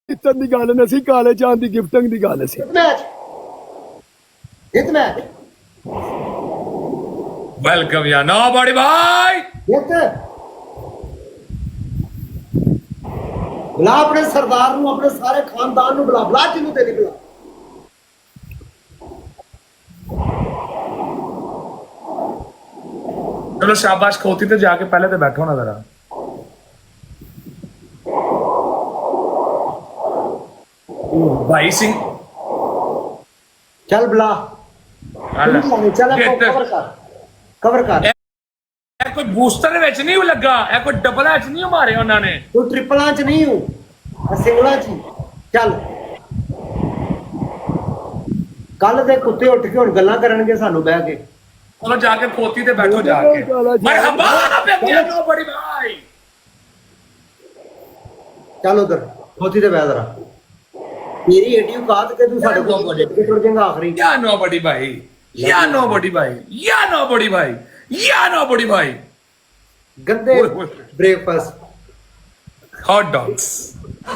ਜਿੱਤਣ ਦੀ ਗੱਲ ਨਹੀਂ ਸੀ, ਕਾਲੇ ਚਾਂਦ ਦੀ ਗਿਫਟਿੰਗ ਦੀ ਗੱਲ ਸੀ। वेलकम या नो बड़ी भाई। बुला अपने सरदार ਨੂੰ ਆਪਣੇ ਸਾਰੇ ਖਾਨਦਾਨ ਨੂੰ ਬੁਲਾ ਬੁਲਾ ਜਿਹਨੂੰ ਤੇ ਨਿਕਲਾ चलो शाबाश खोती ते जाके पहले तो बैठो ना जरा। भाई सिंह ਚੱਲ ਬੁਲਾ आला। ਚੱਲ ये तो- ਕਵਰ ਕਰ ਇਹ ਕੋਈ ਬੂਸਟਰ ਵਿੱਚ ਨਹੀਂ ਲੱਗਾ, ਇਹ ਕੋਈ ਡਬਲਾਂ ਚ ਨਹੀਂ ਮਾਰੇ ਉਹਨਾਂ ਨੇ। ਤੂੰ ਟ੍ਰਿਪਲਾਂ ਚ ਨਹੀਂ ਹੂੰ ਸਿੰਗਲਾਂ ਚ ਹੀ। ਚੱਲ ਕੱਲ ਦੇ ਕੁੱਤੇ ਉੱਠ ਕੇ ਹੁਣ ਗੱਲਾਂ ਕਰਨਗੇ ਸਾਨੂੰ ਬਹਿ ਕੇ। चलो जाके खोती ते बैठो जाके। मरहबा बेटिया नो बड़ी भाई। ਚੱਲ ਉਧਰ ਖੋਤੀ ਤੇ ਬਹਿ ਜ਼ਰਾ। ਤੇਰੀ ਏਡੀ ਔਕਾਤ ਕਿ ਤੂੰ ਸਾਡੇ ਕੋਲ ਟੁੱਟ ਜਾਏਗਾ ਆਖਰੀ। या नो बड़ी भाई, या नो बड़ी भाई, या नो बड़ी भाई, या नो बड़ी भाई। गंदे ओए, ओए। Breakfast hot dogs.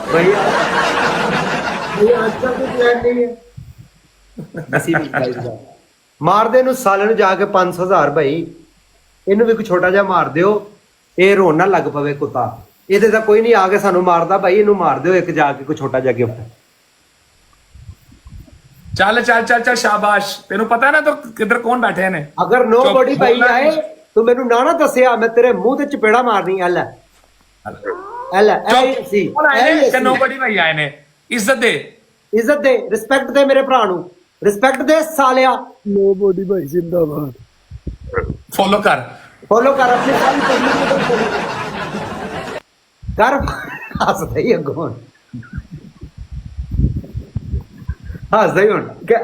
भैया ये आज तक कोई प्लान नहीं है। नसीब भाई ਮਾਰ ਦੇ ਇਹਨੂੰ ਸਾਲੇ ਨੂੰ ਜਾ ਕੇ 500,000 ਭਾਈ। ਇਹਨੂੰ ਵੀ ਕੋਈ ਛੋਟਾ ਜਿਹਾ ਮਾਰ ਦਿਓ, ਇਹ ਰੋਣ ਨਾ ਲੱਗ ਪਵੇ ਕੁੱਤਾ। ਇਹਦੇ ਤਾਂ ਕੋਈ ਨਹੀਂ ਆ ਕੇ ਸਾਨੂੰ ਮਾਰਦਾ ਭਾਈ, ਇਹਨੂੰ ਮਾਰ ਦਿਓ ਇੱਕ ਜਾ ਕੇ ਕੋਈ ਛੋਟਾ ਜਿਹਾ ਗਿਫਟ। चल चल चल चल शाबाश। तेनू पता है ना तो किधर कौन बैठे ने। ਅਗਰ ਨੋ ਚੁੱਪ ਬੋਡੀ ਭਾਈ ਬੋਲਣਾ ਆਏ ਤੂੰ ਮੈਨੂੰ ਨਾ ਦੱਸਿਆ, ਮੈਂ ਤੇਰੇ ਮੂੰਹ ਤੇ ਚਪੇੜਾ ਮਾਰਨੀ। ਐ ਲੈ ਐ ਲੈ ਐ ਸੀ कौन आए ने? नो बड़ी भाई आए ने। इज्जत दे। ਇੱਜ਼ਤ ਦੇ, ਰਿਸਪੈਕਟ ਦੇ ਮੇਰੇ ਭਰਾ ਨੂੰ, ਰਿਸਪੈਕਟ ਦੇ ਸਾਲਿਆ। ਨੋ ਬੋਡੀ ਭਾਈ ਜ਼ਿੰਦਾਬਾਦ। फॉलो कर। ਫੋਲੋ ਕਰ ਆਪਣੀ ਸਾਰੀ ਪਬਲਿਕ ਨੂੰ ਕਰ। ਹੱਸਦਾ ਹੀ ਅੱਗੋਂ, ਹੱਸਦਾ ਹੀ ਹੁਣ।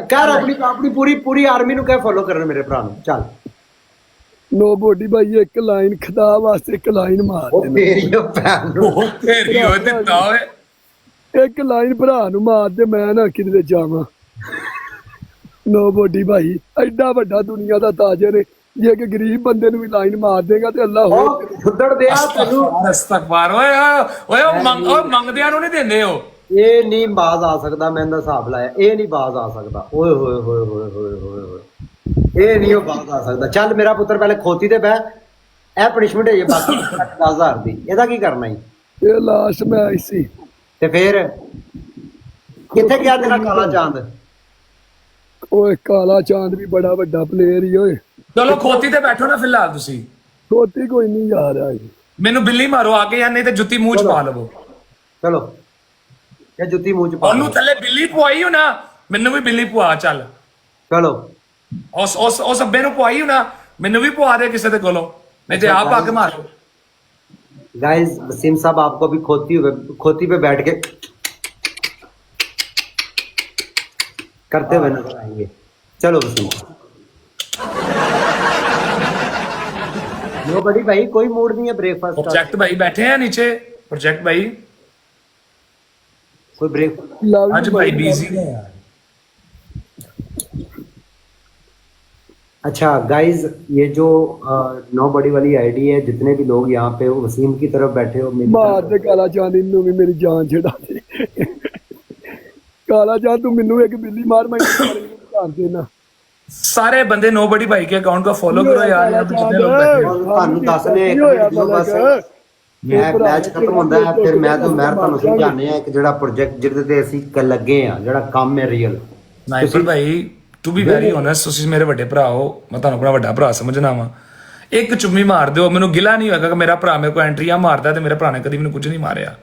ਕਰ ਆਪਣੀ ਪੂਰੀ ਆਰਮੀ ਨੂੰ ਕਹਿ ਫੋਲੋ ਕਰਨ ਮੇਰੇ ਭਰਾ ਨੂੰ। ਚੱਲ ਨੋ ਬੋਡੀ ਭਾਈ ਇੱਕ ਲਾਈਨ ਖਦਾ ਵਾਸਤੇ ਇੱਕ ਲਾਈਨ ਮਾਰ ਉਹ ਦੇ। ਮੇਰੀ ਉਹ ਭੈਣ ਨੂੰ ओ तेरी हो दिता ओए। ਇੱਕ ਲਾਈਨ ਭਰਾ ਨੂੰ ਮਾਰ ਦੇ, ਮੈਂ ਨਾ ਕਿਤੇ ਜਾਵਾਂ। ਨੋ ਬੋਡੀ ਭਾਈ ਐਡਾ ਵੱਡਾ ਦੁਨੀਆ ਦਾ ਤਾਜਰ ਹੈ, ਜੇ ਕਿ ਗਰੀਬ ਬੰਦੇ ਨੂੰ ਵੀ ਲਾਈਨ ਮਾਰ ਦੇਗਾ ਤੇ ਅੱਲਾ ਹੋਰ। ਉਹ ਫੁੱਦੜ ਦੇ ਆ ਤੈਨੂੰ। ਅਸਤਗਫਾਰ। ਓਏ ਓਏ ਓਏ ਮੰਗਦਿਆਂ ਨੂੰ ਨਹੀਂ ਦਿੰਦੇ ਹੋ। ਇਹ ਨਹੀਂ ਬਾਜ਼ ਆ ਸਕਦਾ, ਮੈਂ ਇਹਦਾ ਹਿਸਾਬ ਲਾਇਆ। ਇਹ ਨਹੀਂ ਬਾਜ਼ ਆ ਸਕਦਾ। ਓਏ ਹੋਏ ਹੋਏ ਹੋਏ ਹੋਏ ਹੋਏ ਹੋਏ, ਇਹ ਨਹੀਂ ਉਹ ਬਾਜ਼ ਆ ਸਕਦਾ। ਚੱਲ ਮੇਰਾ ਪੁੱਤਰ ਪਹਿਲੇ ਖੋਤੀ ਤੇ ਬਹਿ। ਇਹ ਪਨਿਸ਼ਮੈਂਟ ਹੈ ਬਾਕੀ 10,000 ਦੀ। ਇਹਦਾ ਕੀ ਕਰਨਾ ਈ? ਇਹ ਲਾਸਟ ਮੈਚ ਸੀ। ਤੇ ਫੇਰ ਕਿੱਥੇ ਗਿਆ ਤੇਰਾ ਕਾਲਾ ਚਾਂਦ? ਓਏ ਕਾਲਾ ਚਾਂਦ ਵੀ ਬੜਾ ਵੱਡਾ ਪਲੇਅਰ ਹੀ ਓਏ। ਚਲੋ ਖੋਤੀ ਤੇ ਬੈਠੋ ਨਾ ਫਿਲਹਾਲ ਤੁਸੀਂ। ਛੋਟੀ ਕੋਈ ਨਹੀਂ ਜਾ ਰਿਹਾ ਜੀ। ਮੈਨੂੰ ਬਿੱਲੀ ਮਾਰੋ ਆ ਕੇ, ਜਾਂ ਨਹੀਂ ਤੇ ਜੁੱਤੀ ਮੂੰਹ ਚ ਪਾ ਲਵੋ। ਚਲੋ ਇਹ ਜੁੱਤੀ ਮੂੰਹ ਚ ਪਾ ਉਹਨੂੰ ਲਓ। ਥੱਲੇ ਬਿੱਲੀ ਪਵਾਈ ਹੋ ਨਾ, ਮੈਨੂੰ ਵੀ ਬਿੱਲੀ ਪਵਾ। ਚੱਲ ਚਲੋ ਉਸ ਅੱਬੇ ਨੂੰ ਪਵਾਈ ਹੋ ਨਾ, ਮੈਨੂੰ ਵੀ ਪਵਾ ਦੇ ਕਿਸੇ ਦੇ ਕੋਲੋਂ, ਨਹੀਂ ਤੇ ਆਪ ਆ ਕੇ ਮਾਰੋ। गाइस वसीम साहब आपको भी खोती पे बैठ के करते हुए नजर आएंगे। चलो वसीम नो बड़ी भाई कोई मूड नहीं है ब्रेकफास्ट का। प्रोजेक्ट भाई बैठे हैं नीचे। प्रोजेक्ट भाई कोई ब्रेक आज भाई बिजी है यार। अच्छा गाइस ये जो नो बड़ी वाली आईडी है, जितने भी लोग यहाँ पे हो वसीम की तरफ बैठे हो, मेरी ਮਾਰ ਦੇ ਕਾਲਾ ਚਾਂਦ, ਇਹਨੂੰ ਵੀ ਮੇਰੀ ਜਾਨ ਛਡਾ ਦੇ। ਕਾਲਾ ਚਾਂਦ ਤੂੰ ਮੈਨੂੰ ਇੱਕ ਬਿੱਲੀ ਮਾਰ, ਮੈਂ ਕਰ ਦੇਣਾ। सारे बंदे नो बड़ी भाई के अकाउंट को फॉलो करो यार। यहाँ पे जितने लोग बैठे हैं। ਤੁਹਾਨੂੰ ਦੱਸਨੇ ਇੱਕ ਮਿੰਟ ਦਿਓ ਬਸ। ਮੈਚ ਖਤਮ ਹੁੰਦਾ ਹੈ ਫਿਰ ਮੈਂ ਤੁਹਾਨੂੰ ਸਮਝਾਣੇ ਆ ਇੱਕ ਜਿਹੜਾ ਪ੍ਰੋਜੈਕਟ ਜਿਹਦੇ ਤੇ ਅਸੀਂ ਲੱਗੇ ਆ, ਜਿਹੜਾ ਕੰਮ ਹੈ real. NIPER Bhai to be very honest, ਤੁਸੀਂ ਮੇਰੇ ਵੱਡੇ ਭਰਾ ਹੋ, ਮੈਂ ਤੁਹਾਨੂੰ ਆਪਣਾ ਵੱਡਾ ਭਰਾ ਸਮਝਣਾ ਵਾ। ਇੱਕ ਚੁੰਮੀ ਮਾਰ ਦਿਓ, ਮੈਨੂੰ ਗਿਲਾ ਨਹੀਂ ਹੋਏਗਾ ਕਿ ਮੇਰਾ ਭਰਾ ਮੇਰੇ ਕੋਲ ਐਂਟਰੀਆਂ ਮਾਰਦਾ ਤੇ ਮੇਰੇ ਭਰਾ ਨੇ ਕਦੀ ਮੈਨੂੰ ਕੁਝ ਨਹੀਂ ਮਾਰਿਆ।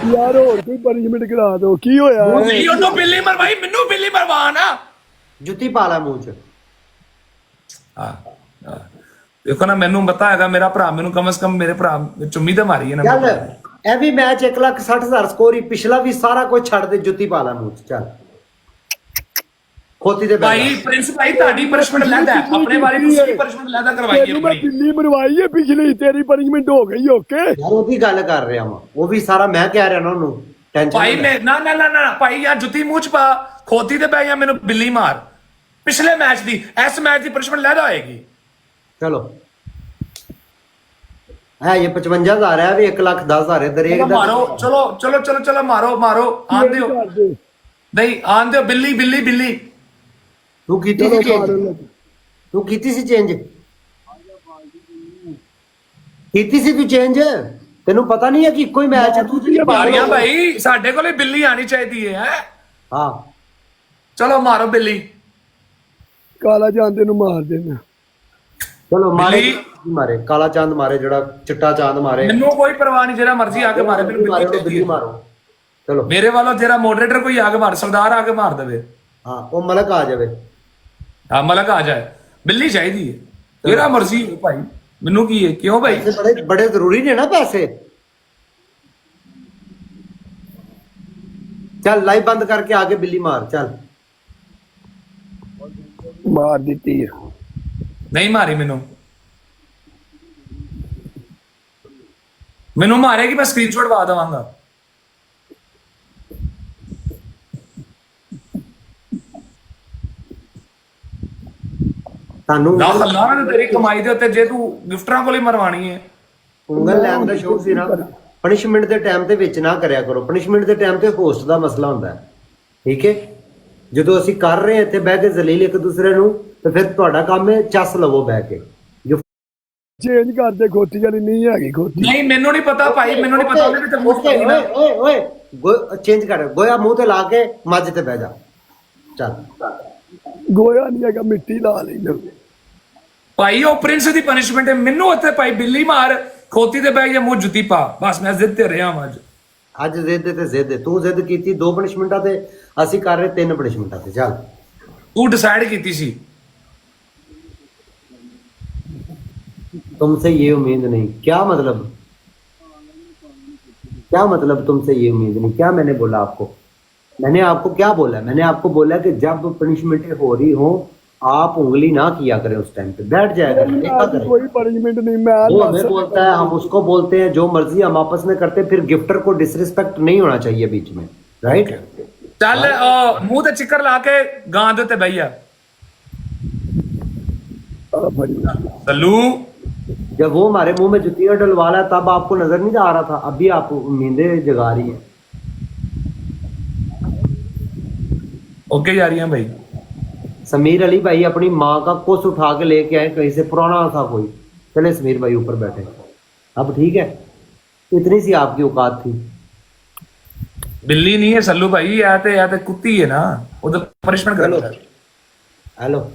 ਯਾਰ ਹੋਰ ਕੋਈ ਪਨਿਸ਼ਮੈਂਟ ਕਰਾ ਦੋ। ਕੀ ਹੋਇਆ? ਨਹੀਂ ਉਹਨੂੰ ਬਿੱਲੀ ਮਰਵਾਈ, ਮੈਨੂੰ ਬਿੱਲੀ ਮਰਵਾ ਨਾ। ਜੁੱਤੀ ਪਾ ਲੈ ਮੂੰਹ ਚ। ਹਾਂ ਦੇਖੋ ਨਾ, ਮੈਨੂੰ ਪਤਾ ਹੈਗਾ ਮੇਰਾ ਭਰਾ ਮੈਨੂੰ ਕਮ ਸੇ ਕਮ ਮੇਰੇ ਭਰਾ ਚੁੰਮੀ ਤੇ ਮਾਰੀ ਹੈ ਨਾ। ਚੱਲ ਇਹ ਵੀ ਮੈਚ 1,60,000 ਸਕੋਰ ਹੀ, ਪਿਛਲਾ ਵੀ ਸਾਰਾ ਕੁਝ ਛੱਡ ਦੇ, ਜੁੱਤੀ ਪਾ ਲੈ ਮੂੰਹ ਚ। ਚੱਲ ਖੋਤੀ ਦੇ ਭਾਈ ਪ੍ਰਿੰਸ ਭਾਈ ਤੁਹਾਡੀ ਪਨਿਸ਼ਮੈਂਟ ਲੈਂਦਾ, ਆਪਣੇ ਬਾਰੇ ਤੁਸੀਂ ਵੀ ਪਨਿਸ਼ਮੈਂਟ ਲੈਂਦਾ ਕਰਵਾਈਏ ਤੈਨੂੰ ਮੈਂ ਆਪਣੀ। ਬਿੱਲੀ ਮਰਵਾਈ ਹੈ ਪਿਛਲੀ, ਤੇਰੀ ਪਨਿਸ਼ਮੈਂਟ ਹੋ ਗਈ। ਓਕੇ ਯਾਰ ਉਹਦੀ ਗੱਲ ਕਰ ਰਿਹਾ ਵਾਂ, ਉਹ ਵੀ ਸਾਰਾ ਮੈਂ ਕਹਿ ਰਿਹਾ ਨਾ ਉਹਨੂੰ। ਟੈਨਸ਼ਨ ਭਾਈ ਮੈਂ ਨਾ ਨਾ ਨਾ ਨਾ ਭਾਈ ਯਾਰ ਜੁੱਤੀ ਮੂੰਹ ਚ ਪਾ, ਖੋਤੀ ਤੇ ਪੈ ਜਾਂ ਮੈਨੂੰ ਬਿੱਲੀ ਮਾਰ। ਪਿਛਲੇ ਮੈਚ ਦੀ ਇਸ ਮੈਚ ਦੀ ਪਨਿਸ਼ਮੈਂਟ ਲੈਦਾ ਹੋਏਗੀ। ਚਲੋ है ये 55,000 है, अभी 1,10,000 इधर एक चलो मारो, चलो चलो चलो चलो मारो मारो, आन दियो ਕਰਦੇ नहीं, आन दियो, बिल्ली बिल्ली बिल्ली। तू कीती ਚਲੋ सी चेंज, ਮਾਰਨ ਲੱਗੇ। तू कीती सी चेंज, कीती सी तू चेंज, तेनू पता नहीं है कि कोई मैच है तू तेरी मारिया भाई, साडे कोले बिल्ली आनी चाहिए है। हाँ चलो मारो बिल्ली। ਕਾਲਾ ਜਾਂਦੇ ਨੂੰ ਮਾਰ ਦੇਣਾ। चलो मारे बिल्ली। मारे काला चांद मारे, जड़ा चिट्टा चांद मारे, ਮੈਨੂੰ ਕੋਈ ਪਰਵਾਹ ਨਹੀਂ, ਜਿਹੜਾ ਮਰਜ਼ੀ ਆ ਕੇ ਮਾਰੇ, ਮੈਨੂੰ मारे ਬਿੱਲੀ तो बिल्ली ਚਾਹੀਦੀ ਹੈ। मारो। चलो ਮੇਰੇ ਵੱਲੋਂ ਜਿਹੜਾ ਮੋਡਰੇਟਰ ਕੋਈ ਆ ਕੇ ਮਾਰ, ਸਰਦਾਰ ਆ ਕੇ ਮਾਰ ਦੇਵੇ। हाँ वो मलक आ जावे। ਹਾਂ ਮਲਕ ਆ ਜਾਏ, ਬਿੱਲੀ ਚਾਹੀਦੀ ਹੈ, ਜਿਹੜਾ ਮਰਜ਼ੀ ਹੋ ਭਾਈ, ਮੈਨੂੰ ਕੀ ਹੈ, ਕਿਉਂ ਭਾਈ? पैसे बड़े बड़े जरूरी ने ना पैसे। चल लाइव बंद करके आगे बिल्ली मार चल। ਮਾਰ ਦਿੱਤੀ ਆ। ਨਹੀਂ ਮਾਰੀ ਮੈਨੂੰ, ਮੈਨੂੰ ਮਾਰੇਗੀ ਮੈਂ ਸਕਰੀਨਸ਼ਾਟ ਵਾ ਦੇਵਾਂਗਾ। ਤੁਹਾਨੂੰ ਨਾ ਖੱਲਾ ਨਾ ਤੇਰੀ ਕਮਾਈ ਦੇ ਉੱਤੇ, ਜੇ ਤੂੰ ਗਿਫਟਰਾਂ ਕੋਲ ਹੀ ਮਰਵਾਣੀ ਹੈ। ਉਂਗਲ ਲੈਣ ਦਾ ਸ਼ੌਕ ਸੀ ਨਾ, ਪਨਿਸ਼ਮੈਂਟ ਦੇ ਟਾਈਮ ਤੇ ਵਿੱਚ ਨਾ ਕਰਿਆ ਕਰੋ। ਪਨਿਸ਼ਮੈਂਟ ਦੇ ਟਾਈਮ ਤੇ ਹੋਸਟ ਦਾ ਮਸਲਾ ਹੁੰਦਾ ਹੈ, ਠੀਕ ਹੈ। ਜਦੋਂ ਅਸੀਂ ਕਰ ਰਹੇ ਹਾਂ ਇੱਥੇ ਬਹਿ ਕੇ ਜ਼ਲੀਲ ਇੱਕ ਦੂਸਰੇ ਨੂੰ, ਤੇ ਫਿਰ ਤੁਹਾਡਾ ਕੰਮ ਹੈ ਚੱਸ ਲਵੋ ਬਹਿ ਕੇ। ਚੇਂਜ ਕਰਦੇ ਖੋਤੀ ਵਾਲੀ ਨਹੀਂ ਹੈਗੀ ਖੋਤੀ। ਨਹੀਂ ਮੈਨੂੰ ਨਹੀਂ ਪਤਾ ਭਾਈ, ਮੈਨੂੰ ਨਹੀਂ ਪਤਾ ਉਹਦੇ ਵਿੱਚ ਮੁਸ਼ਕ ਓਏ ਨਹੀਂ ਨਾ। ਓਏ ਓਏ ਚੇਂਜ ਕਰ, ਗੋਇਆ ਮੂੰਹ ਤੇ ਲਾ ਕੇ ਮੱਝ ਤੇ ਬਹਿ ਜਾ ਚੱਲ। ਗੋਇਆ ਨਹੀਂ ਹੈਗਾ, ਮਿੱਟੀ ਲਾ ਲੈਂਦਾ। ਭਾਈ ਉਹ ਪ੍ਰਿੰਸ ਦੀ ਪਨਿਸ਼ਮੈਂਟ ਹੈ, ਮੈਨੂੰ ਇੱਥੇ ਭਾਈ ਬਿੱਲੀ ਮਾਰ, ਖੋਤੀ ਤੇ ਬਹਿ ਜਾ, ਮੂੰਹ ਜੁੱਤੀ ਪਾ, ਬਸ ਮੈਂ ਜ਼ਿੱਦ ਤੇ ਰਿਹਾ ਹਾਂ ਅੱਜ। ਅੱਜ ਜ਼ਿੱਦ ਤੇ ਜ਼ਿੱਦ, ਤੂੰ ਜ਼ਿੱਦ ਕੀਤੀ 2 ਪਨਿਸ਼ਮੈਂਟਾਂ ਤੇ, ਅਸੀਂ ਕਰ ਰਹੇ 3 ਪਨਿਸ਼ਮੈਂਟਾਂ ਤੇ। ਚੱਲ ਤੂੰ ਡਿਸਾਈਡ ਕੀਤੀ ਸੀ। तुमसे ये उम्मीद नहीं, क्या मतलब, क्या मतलब तुमसे ये उम्मीद नहीं? क्या मैंने बोला आपको? मैंने आपको क्या बोला? मैंने आपको बोला कि जब पनिशमेंटें हो रही हो आप उंगली ना किया करें, उस टाइम पे बैठ जाया करें, देखा करें। ਕੋਈ ਪनिशमेंट नहीं, मैं वो हमें बोलता है, हम उसको बोलते हैं, जो मर्जी हम आपस में करते हैं। फिर गिफ्टर को डिसरिस्पेक्ट नहीं होना चाहिए बीच में, राइट? ਚੱਲ ਮੂੰਹ ਤੇ ਚਿੱਕਰ ਲਾ ਕੇ ਗਾਂ ਦੇ ਉੱਤੇ ਬਹਿ ਜਾ। ਸੱਲੂ जब वो हमारे मुंह में जुतियां डलवा रहा है तब आपको नजर नहीं आ रहा था, अभी आप नींदें जगा रही है। ओके जा रही हैं भाई। समीर अली भाई अपनी माँ का कुछ उठा के लेके आए कहीं से, पुराना था कोई। चले समीर भाई ऊपर बैठे, अब ठीक है, इतनी सी आपकी औकात थी। बिल्ली नहीं है सल्लू भाई, या तो कुत्ती है ना, उधर पनिशमेंट कर। हेलो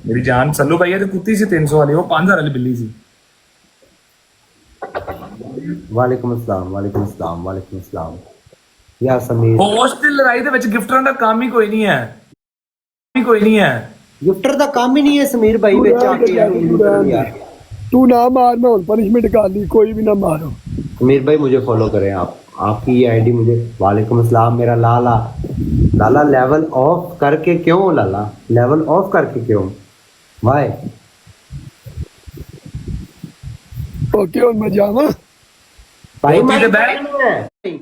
मेरी जान सल्लू भाई, ये तो कुत्ती सी 300 वाली, वो 5,000 वाली बिल्ली सी। वालेकुम अस्सलाम, वालेकुम अस्सलाम, वालेकुम अस्सलाम। या समीर होस्ट ਦੀ ਲੜਾਈ ਦੇ ਵਿੱਚ ਗਿਫਟਰਾਂ ਦਾ ਕੰਮ ਹੀ ਕੋਈ ਨਹੀਂ ਹੈ, ਕੋਈ ਨਹੀਂ ਹੈ। गिफ्टर का काम ही नहीं है समीर भाई बेच आके यार। तू ना मार, मैं पनिशमेंट कर ली, कोई भी ना मारो। समीर भाई मुझे फॉलो करें आप, आपकी ये आईडी मुझे। वालेकुम अस्सलाम मेरा लाला। लाला लेवल ऑफ करके क्यों? लाला लेवल ऑफ करके क्यों? वाई ओके, और मैं जावा भाई होती तो मैं बैठ।